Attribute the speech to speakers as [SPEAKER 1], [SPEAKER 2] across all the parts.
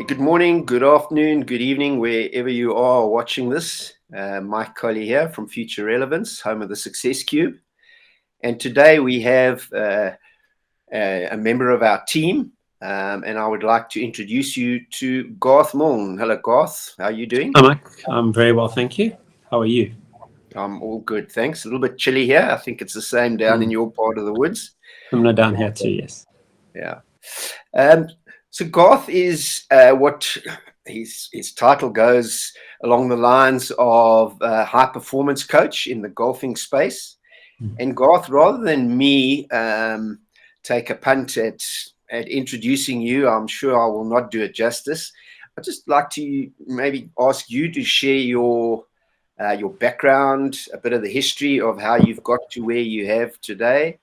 [SPEAKER 1] Good morning, good afternoon, good evening, wherever you are watching this. Mike Colley here from Future Relevance, home of the Success Cube. And today we have a member of our team, and I would like to introduce you to Garth Milne. Hello, Garth. How are you doing?
[SPEAKER 2] Hi, Mike. I'm very well, thank you. How are you?
[SPEAKER 1] I'm all good, thanks. A little bit chilly here. I think it's the same down in your part of the woods.
[SPEAKER 2] I'm down here too, yes.
[SPEAKER 1] Yeah. So Garth is what his title goes along the lines of high performance coach in the golfing space. And Garth, rather than me take a punt at introducing you, I'm sure I will not do it justice. I'd just like to maybe ask you to share your background, a bit of the history of how you've got to where you have today.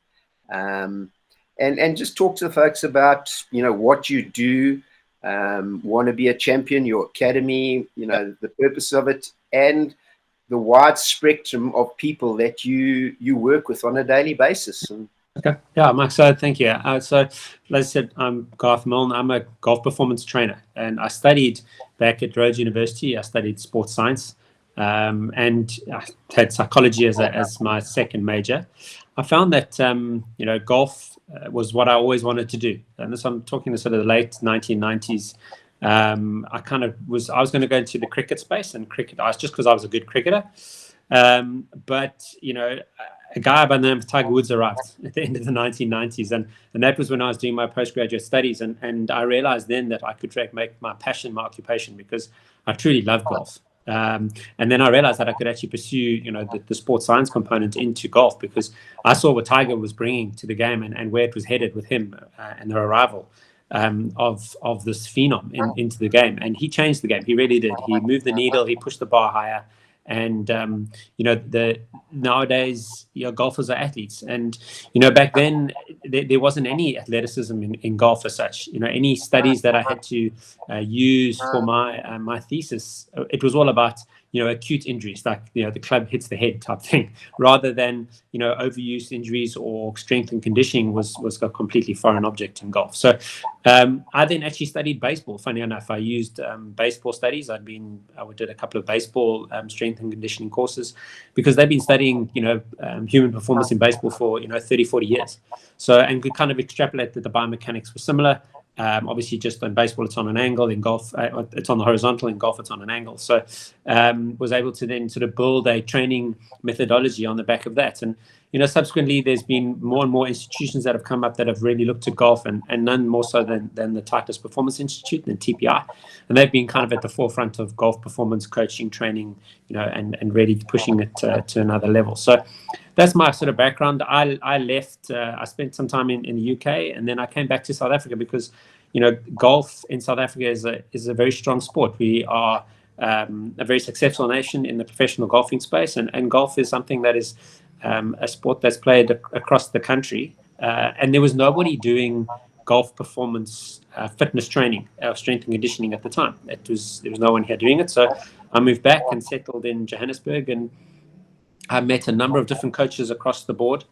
[SPEAKER 1] And just talk to the folks about, what you do, want to be a champion, your academy, the purpose of it, and the wide spectrum of people that you work with on a daily basis.
[SPEAKER 2] Okay. Yeah, Mike, so thank you. So, as I said, I'm Garth Milne. I'm a golf performance trainer, and I studied back at Rhodes University. I studied sports science, and I had psychology as my second major. I found that, golf was what I always wanted to do. And this, I'm talking the sort of the late 1990s. I was going to go into the cricket space, and cricket, just because I was a good cricketer. But, a guy by the name of Tiger Woods arrived at the end of the 1990s. And that was when I was doing my postgraduate studies. And I realized then that I could make my passion my occupation, because I truly love golf. And then I realized that I could actually pursue, the sports science component into golf, because I saw what Tiger was bringing to the game and where it was headed with him and the arrival of this phenom into the game. And he changed the game. He really did. He moved the needle. He pushed the bar higher. And, nowadays, golfers are athletes. And, back then, there wasn't any athleticism in golf as such. Any studies that I had to use for my thesis, it was all about, acute injuries, like, the club hits the head type thing, rather than, overuse injuries or strength and conditioning was a completely foreign object in golf. So I then actually studied baseball. Funny enough, I used baseball studies. I did a couple of baseball strength and conditioning courses, because they've been studying, human performance in baseball for, 30, 40 years. So, and could kind of extrapolate that the biomechanics were similar. Obviously, just in baseball, it's on an angle. In golf, it's on the horizontal. In golf, it's on an angle. So, was able to then sort of build a training methodology on the back of that. And, subsequently, there's been more and more institutions that have come up that have really looked to golf, and none more so than the Toughness Performance Institute, than TPI. And they've been kind of at the forefront of golf performance coaching, training, and really pushing it to another level. So that's my sort of background. I left, I spent some time in the UK, and then I came back to South Africa because, golf in South Africa is a very strong sport. We are a very successful nation in the professional golfing space, and golf is something that is a sport that's played across the country. And there was nobody doing golf performance fitness training or strength and conditioning at the time. There was no one here doing it. So I moved back and settled in Johannesburg, and I met a number of different coaches across the board.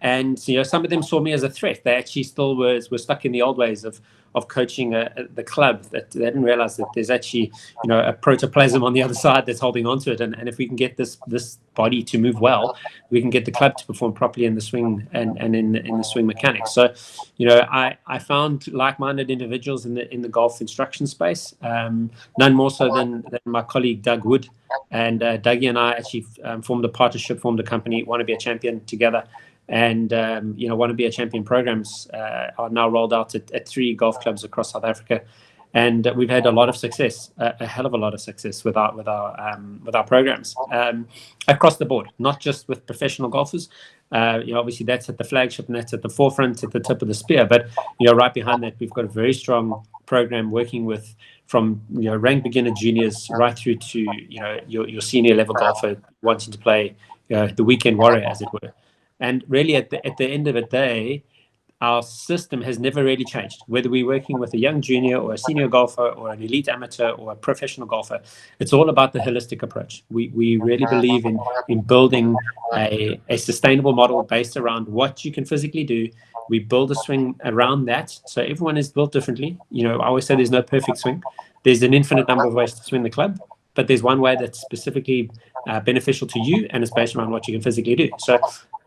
[SPEAKER 2] And some of them saw me as a threat. They actually still were stuck in the old ways of coaching the club, that they didn't realize that there's actually a protoplasm on the other side that's holding on to it. And if we can get this body to move well, we can get the club to perform properly in the swing and in the swing mechanics. So I found like-minded individuals in the golf instruction space, none more so than my colleague Doug Wood. And Dougie and I actually formed a partnership, formed a company, Want to Be a Champion together. And, Want to Be a Champion programs are now rolled out at 3 golf clubs across South Africa. And we've had a lot of success, a hell of a lot of success with our programs across the board, not just with professional golfers. Obviously that's at the flagship and that's at the forefront, at the tip of the spear. But, right behind that, we've got a very strong program working with from, ranked beginner juniors right through to, your senior level golfer wanting to play the weekend warrior, as it were. And really, at the end of the day, our system has never really changed. Whether we're working with a young junior or a senior golfer or an elite amateur or a professional golfer, it's all about the holistic approach. We really believe in building a sustainable model based around what you can physically do. We build a swing around that. So everyone is built differently. You know, I always say there's no perfect swing. There's an infinite number of ways to swing the club, but there's one way that's specifically beneficial to you, and it's based around what you can physically do. So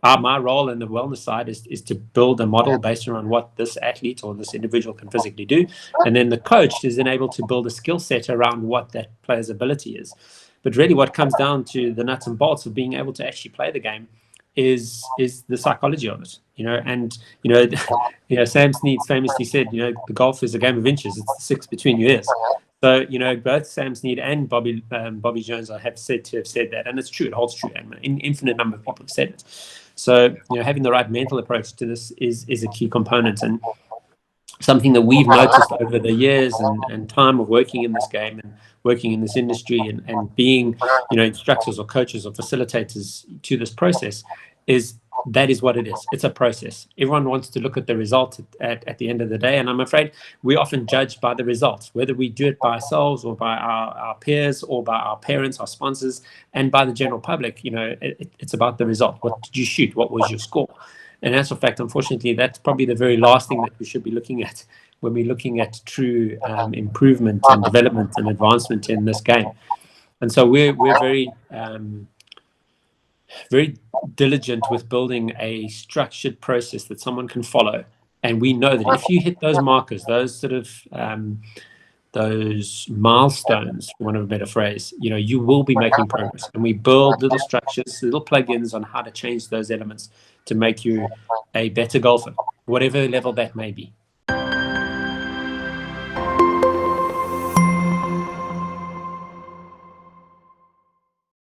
[SPEAKER 2] my role in the wellness side is to build a model based around what this athlete or this individual can physically do. And then the coach is then able to build a skill set around what that player's ability is. But really what comes down to the nuts and bolts of being able to actually play the game is the psychology of it, you know. And Sam Snead famously said, the golf is a game of inches. It's the six between your ears. So, both Sam Snead and Bobby Jones have said that, and it's true. It holds true, and an infinite number of people have said it. So, having the right mental approach to this is a key component, and something that we've noticed over the years and time of working in this game and working in this industry and being, instructors or coaches or facilitators to this process is that is what it is. It's a process. Everyone wants to look at the result at the end of the day. And I'm afraid we're often judged by the results, whether we do it by ourselves or by our peers or by our parents, our sponsors, and by the general public. It's about the result. What did you shoot? What was your score? And as a fact, unfortunately, that's probably the very last thing that we should be looking at when we're looking at true improvement and development and advancement in this game. And so we're very diligent with building a structured process that someone can follow. And we know that if you hit those markers, those sort of those milestones, for want of a better phrase, you will be making progress. And we build little structures, little plugins on how to change those elements to make you a better golfer, whatever level that may be.